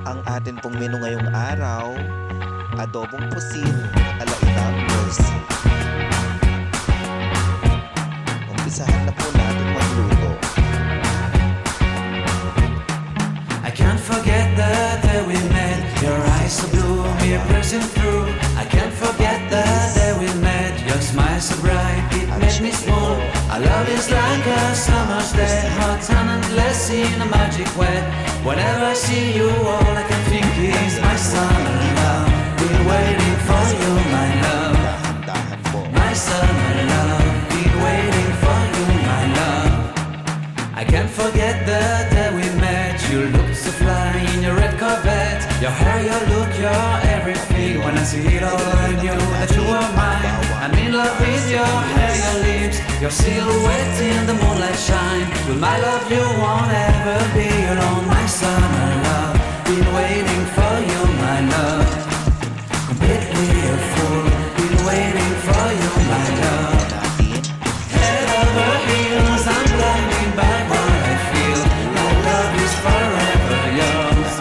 Ang atin pong menu ngayong araw, adobong pusit ala inang. Umpisahan na po natin magluto. I can't forget the day we met. Your eyes so blue, me pressing through. I can't forget the day we met. Your smile so bright, it made me small. Our love is like a summer's day, hot and endless in a magic way. Whenever I see you, all I can think is my summer love. Been waiting for you, my love. Dahan-dahan po. My summer love. Been waiting for you, my love. I can't forget the day we met. You look so fly in your red Corvette. Your hair, your look, your everything. When I see it all, I knew that you were mine. I'm in love with your hair, your lips, your silhouette in the moonlight shine. With my love, you won't ever be alone. My summer love, been waiting for you, my love. Completely a fool, been waiting for you, my love. Head over heels, I'm blinded by what I feel. My love is forever yours.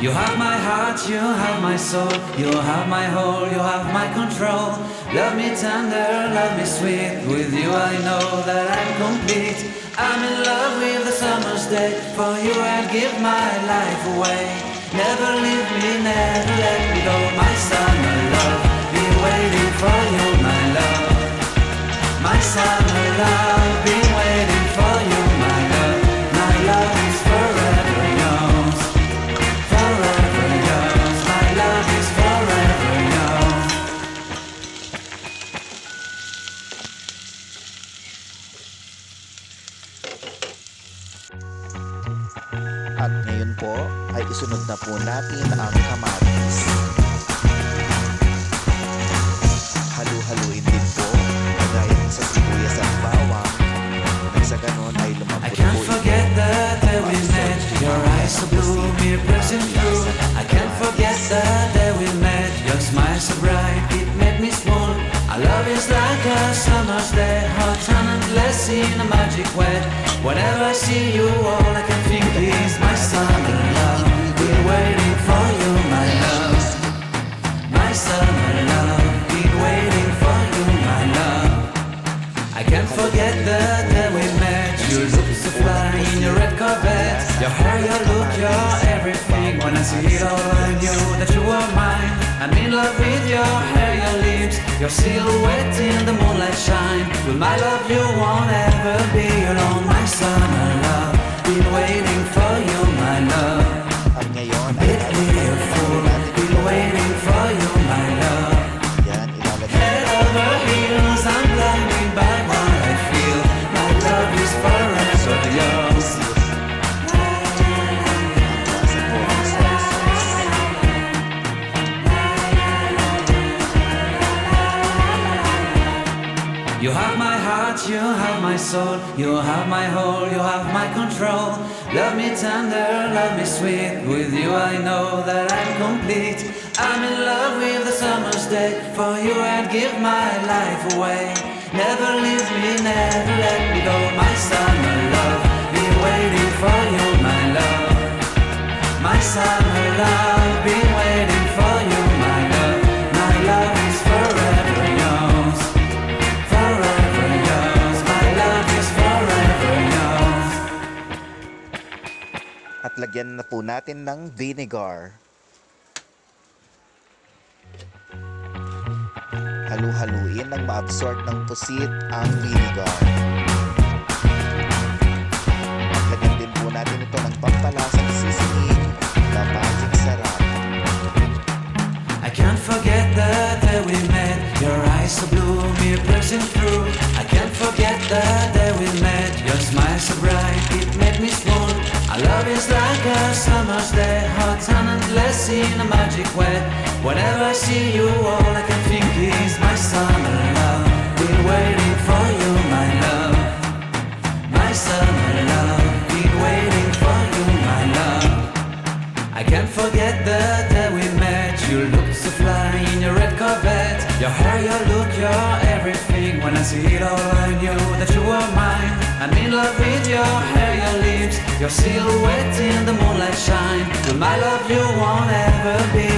You have my heart, you have my soul, you have my whole, you have my control. Love me tender, love me sweet. With you I know that I'm complete. I'm in love with the summer's day. For you I'd give my life away. Never leave me, never let me go. My summer love, be waiting for you, my love. My summer love, be waiting for you, my love. My love is forever yours. Forever yours. My love is forever yours. At ngayon po ay isunod na po natin ang kamatis. Halu-haluin din po, kagaya sa sibuyas at bawang. Nang sa ganon ay I lumambot can't po forget the day we met. Your eyes so blue, me pressing through. I can't forget the day we met. Your smile so bright, it made me small. Our love is like a summer's day, hot and endless in a magic way. Whenever I see you, all I can think is my summer love. Been waiting for you, my love. My summer love. Been waiting for you, my love. I can't forget the day we met. You look so fly in your red Corvette. Your hair, your look, your everything. When I see it all, I knew that you were mine. I'm in love with your hair, your lips, your silhouette in the moonlight shine. With my love, you won't ever be alone. My summer love, been waiting for you, my love. At ngayon ay Completely a fool, been waiting for you, my love. yan, ilalagay Head over heels, I'm blinded by what I feel. My love is forever yours. You have my heart, you have my soul, you have my whole, you have my control. Love me tender, love me sweet. With you I know that I'm complete. I'm in love with the summer's day. For you I'd give my life away. Never leave me, never let me go. My summer love, be waiting for you, my love. My summer love, be waiting for you, my love. My love is forever yours. Forever yours. My love is forever yours. at lagyan na po natin ng vinegar. Halu-haluin nang ma-absorb ng pusit ang vinegar. At lagyan din po natin ito ng pampalasang seasoning na maging sarap. I can't forget the day we met. Your eyes so blue, me pressing through. I can't forget the day we met. Your smile so bright, it made me swoon. Our love is like a summer's day, hot and endless in a magic way. Whenever I see you, all I can think is my summer love. Been waiting for you, my love. My summer love. Been waiting for you, my love. I can't forget the day we met. You look so fly in your red Corvette. Your hair, your look, your everything. When I see it all, I knew that you were mine. I'm in love with your hair, your lips, your silhouette in the moonlight shine. You're my love, you won't ever be.